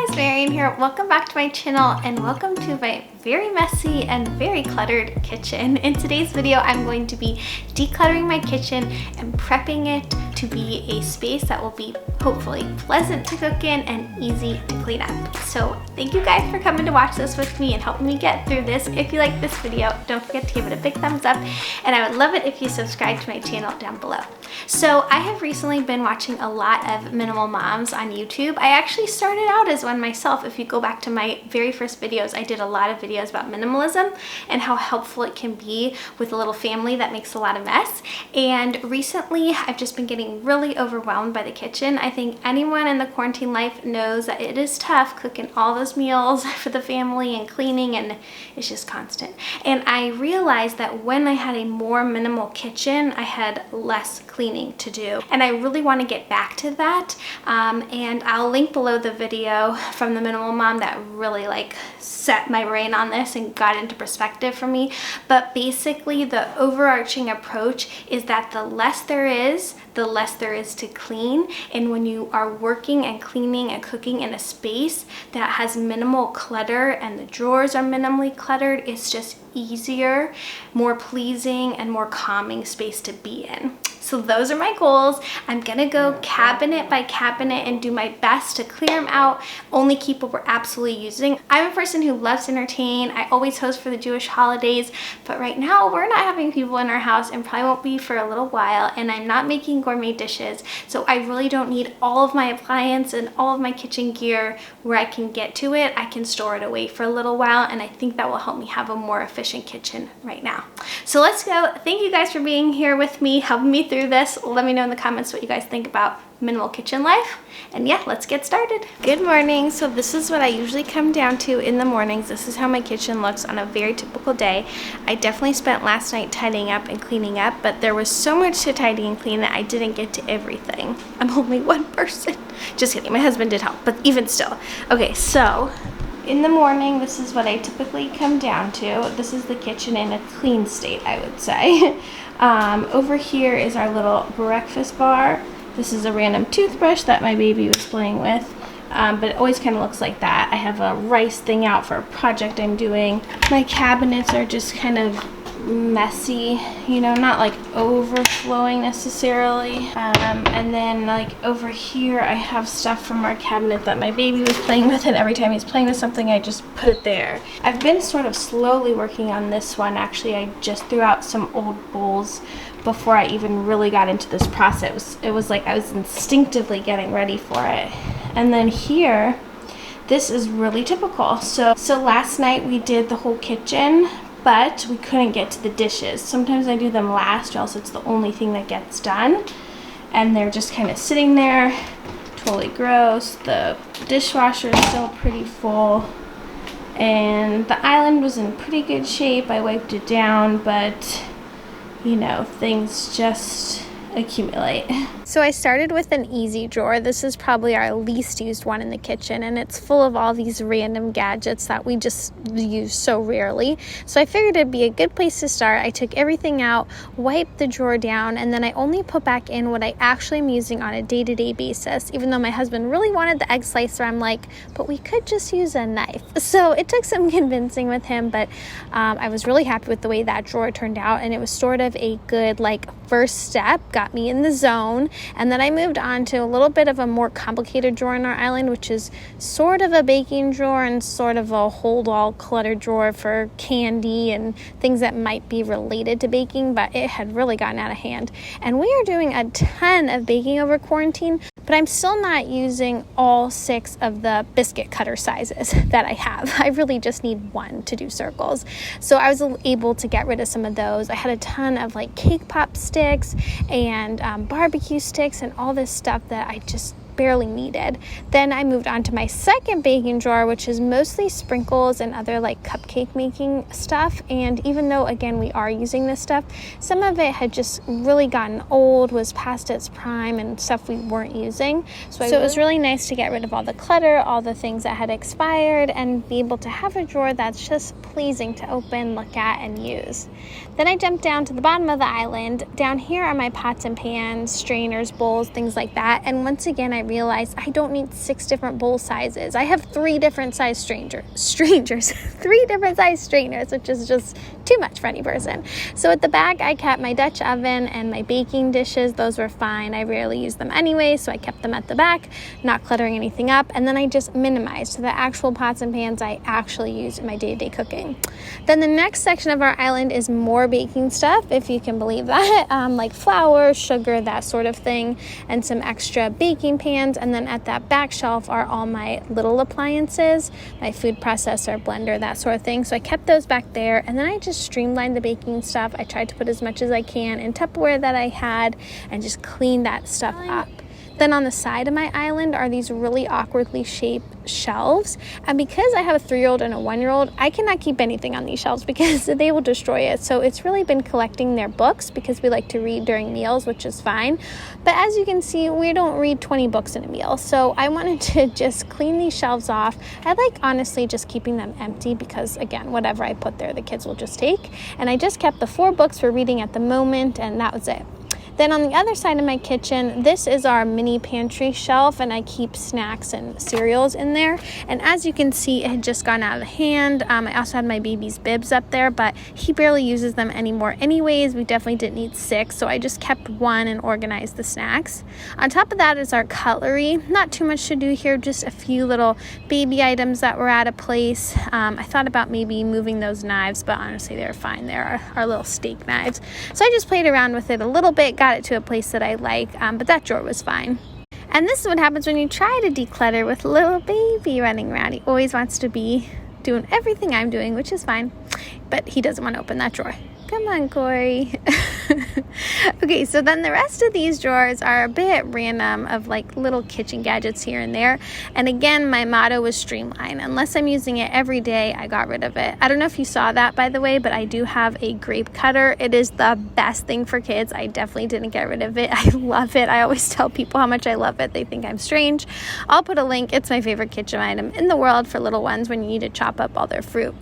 guys, Marian here. Welcome back to my channel and welcome to my very messy and very cluttered kitchen. In today's video, I'm going to be decluttering my kitchen and prepping it to be a space that will be hopefully pleasant to cook in and easy to clean up. So thank you guys for coming to watch this with me and helping me get through this. If you like this video, don't forget to give it a big thumbs up, and I would love it if you subscribe to my channel down below. So I have recently been watching a lot of minimal moms on YouTube. I actually started out as one myself. If you go back to my very first videos, I did a lot of videos about minimalism and how helpful it can be with a little family that makes a lot of mess. And recently I've just been getting really overwhelmed by the kitchen. I think anyone in the quarantine life knows that it is tough cooking all those meals for the family and cleaning, and it's just constant. And I realized that when I had a more minimal kitchen, I had less cleaning to do, and I really want to get back to that. And I'll link below the video from the minimal mom that really set my brain on this and got into perspective for me. But basically the overarching approach is that the less there is to clean. And when you are working and cleaning and cooking in a space that has minimal clutter and the drawers are minimally cluttered, it's just easier, more pleasing, and more calming space to be in. So those are my goals. I'm gonna go cabinet by cabinet and do my best to clear them out, only keep what we're absolutely using. I'm a person who loves to entertain. I always host for the Jewish holidays, but right now we're not having people in our house and probably won't be for a little while, and I'm not making gourmet dishes, so I really don't need all of my appliance and all of my kitchen gear where I can get to it. I can store it away for a little while, and I think that will help me have a more efficient kitchen right now. So let's go. Thank you guys for being here with me, helping me through this. Let me know in the comments what you guys think about minimal kitchen life, and yeah, let's get started. Good morning. So this is what I usually come down to in the mornings. This is how my kitchen looks on a very typical day. I definitely spent last night tidying up and cleaning up, but there was so much to tidy and clean that I didn't get to everything. I'm only one person. Just kidding, my husband did help, but even still. Okay, so in the morning, this is what I typically come down to. This is the kitchen in a clean state, I would say. Over here is our little breakfast bar. This is a random toothbrush that my baby was playing with, but it always kind of looks like that. I have a rice thing out for a project I'm doing. My cabinets are just kind of messy, you know, not like overflowing necessarily. And then over here I have stuff from our cabinet that my baby was playing with, and every time he's playing with something I just put it there. I've been sort of slowly working on this one. Actually, I just threw out some old bowls before I even really got into this process. It was like I was instinctively getting ready for it. And then here, this is really typical. So last night we did the whole kitchen, but we couldn't get to the dishes. Sometimes I do them last, or else it's the only thing that gets done. And they're just kind of sitting there, totally gross. The dishwasher is still pretty full. And the island was in pretty good shape. I wiped it down, but you know, things just accumulate. So I started with an easy drawer. This is probably our least used one in the kitchen, and it's full of all these random gadgets that we just use so rarely. So I figured it'd be a good place to start. I took everything out, wiped the drawer down, and then I only put back in what I actually am using on a day-to-day basis. Even though my husband really wanted the egg slicer, I'm like, but we could just use a knife. So it took some convincing with him, but I was really happy with the way that drawer turned out, and it was sort of a good first step, got me in the zone. And then I moved on to a little bit of a more complicated drawer in our island, which is sort of a baking drawer and sort of a hold-all clutter drawer for candy and things that might be related to baking, but it had really gotten out of hand. And we are doing a ton of baking over quarantine, but I'm still not using all 6 of the biscuit cutter sizes that I have. I really just need one to do circles. So I was able to get rid of some of those. I had a ton of cake pop sticks and barbecue sticks and all this stuff that I just barely needed. Then I moved on to my second baking drawer, which is mostly sprinkles and other cupcake making stuff. And even though, again, we are using this stuff, some of it had just really gotten old, was past its prime, and stuff we weren't using. So it was really nice to get rid of all the clutter, all the things that had expired, and be able to have a drawer that's just pleasing to open, look at, and use. Then I jumped down to the bottom of the island. Down here are my pots and pans, strainers, bowls, things like that. And once again, I realize I don't need 6 different bowl sizes. I have 3 different size strangers, 3 different size strainers, which is just too much for any person. So at the back, I kept my Dutch oven and my baking dishes. Those were fine. I rarely use them anyway, so I kept them at the back, not cluttering anything up. And then I just minimized to the actual pots and pans I actually use in my day-to-day cooking. Then the next section of our island is more baking stuff, if you can believe that, like flour, sugar, that sort of thing, and some extra baking pans. And then at that back shelf are all my little appliances, my food processor, blender, that sort of thing. So I kept those back there, and then I just streamlined the baking stuff. I tried to put as much as I can in Tupperware that I had and just clean that stuff up. Then on the side of my island are these really awkwardly shaped shelves. And because I have a 3-year-old and a 1-year-old, I cannot keep anything on these shelves because they will destroy it. So it's really been collecting their books because we like to read during meals, which is fine. But as you can see, we don't read 20 books in a meal. So I wanted to just clean these shelves off. I like honestly just keeping them empty because, again, whatever I put there, the kids will just take. And I just kept the 4 books for reading at the moment, and that was it. Then on the other side of my kitchen, this is our mini pantry shelf, and I keep snacks and cereals in there. And as you can see, it had just gone out of hand. I also had my baby's bibs up there, but he barely uses them anymore anyways. We definitely didn't need 6, so I just kept 1 and organized the snacks. On top of that is our cutlery. Not too much to do here, just a few little baby items that were out of place. I thought about maybe moving those knives, but honestly, they're fine. They're our little steak knives. So I just played around with it a little bit, got it to a place that I like, but that drawer was fine. And this is what happens when you try to declutter with little baby running around. He always wants to be doing everything I'm doing, which is fine, but he doesn't want to open that drawer. Come on, Corey. Okay, so then the rest of these drawers are a bit random of like little kitchen gadgets here and there. And again, my motto was streamline. Unless I'm using it every day, I got rid of it. I don't know if you saw that, by the way, but I do have a grape cutter. It is the best thing for kids. I definitely didn't get rid of it. I love it. I always tell people how much I love it. They think I'm strange. I'll put a link. It's my favorite kitchen item in the world for little ones when you need to chop up all their fruit.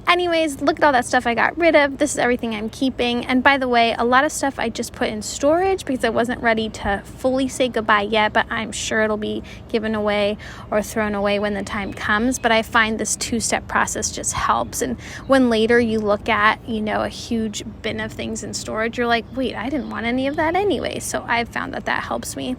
Anyways, look at all that stuff I got rid of. This is everything I'm keeping. And by the way, a lot of stuff I just put in storage because I wasn't ready to fully say goodbye yet, but I'm sure it'll be given away or thrown away when the time comes. But I find this 2-step process just helps. And when later you look at, a huge bin of things in storage, you're like, wait, I didn't want any of that anyway. So I've found that helps me.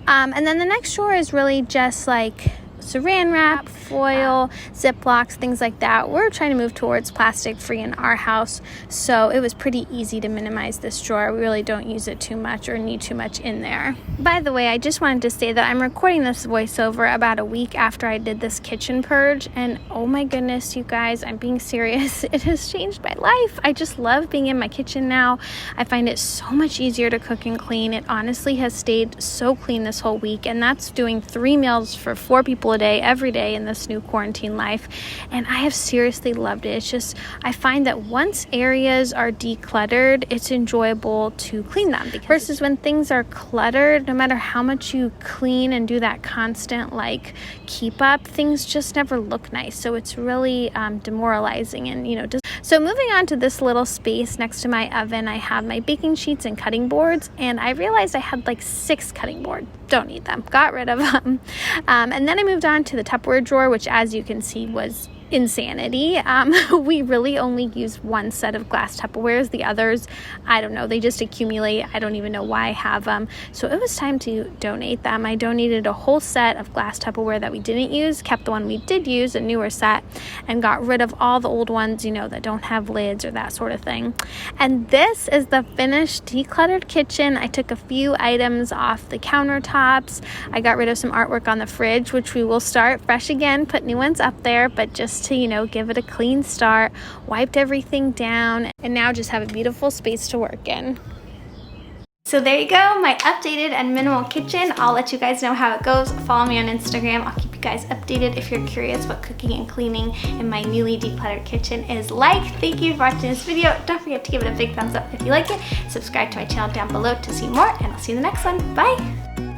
And then the next drawer is really just like saran wrap, foil, Ziplocs, things like that. We're trying to move towards plastic free in our house, so it was pretty easy to minimize this drawer. We really don't use it too much or need too much in there. By the way, I just wanted to say that I'm recording this voiceover about a week after I did this kitchen purge, and oh my goodness, you guys, I'm being serious. It has changed my life. I just love being in my kitchen now. I find it so much easier to cook and clean. It honestly has stayed so clean this whole week, and that's doing 3 meals for 4 people a day, every day in this new quarantine life. And I have seriously loved it. It's just, I find that once areas are decluttered, it's enjoyable to clean them. Versus when things are cluttered, no matter how much you clean and do that constant keep up, things just never look nice. So it's really demoralizing and So moving on to this little space next to my oven, I have my baking sheets and cutting boards, and I realized I had 6 cutting boards. Don't need them. Got rid of them. And then I moved on to the Tupperware drawer, which as you can see was insanity. We really only use 1 set of glass Tupperwares. The others, I don't know, they just accumulate. I don't even know why I have them. So it was time to donate them. I donated a whole set of glass Tupperware that we didn't use, kept the one we did use, a newer set, and got rid of all the old ones, that don't have lids or that sort of thing. And this is the finished decluttered kitchen. I took a few items off the countertops. I got rid of some artwork on the fridge, which we will start fresh again, put new ones up there, but just to, give it a clean start, wiped everything down, and now just have a beautiful space to work in. So there you go, my updated and minimal kitchen. I'll let you guys know how it goes. Follow me on Instagram. I'll keep you guys updated if you're curious what cooking and cleaning in my newly decluttered kitchen is like. Thank you for watching this video. Don't forget to give it a big thumbs up if you like it. Subscribe to my channel down below to see more, and I'll see you in the next one. Bye!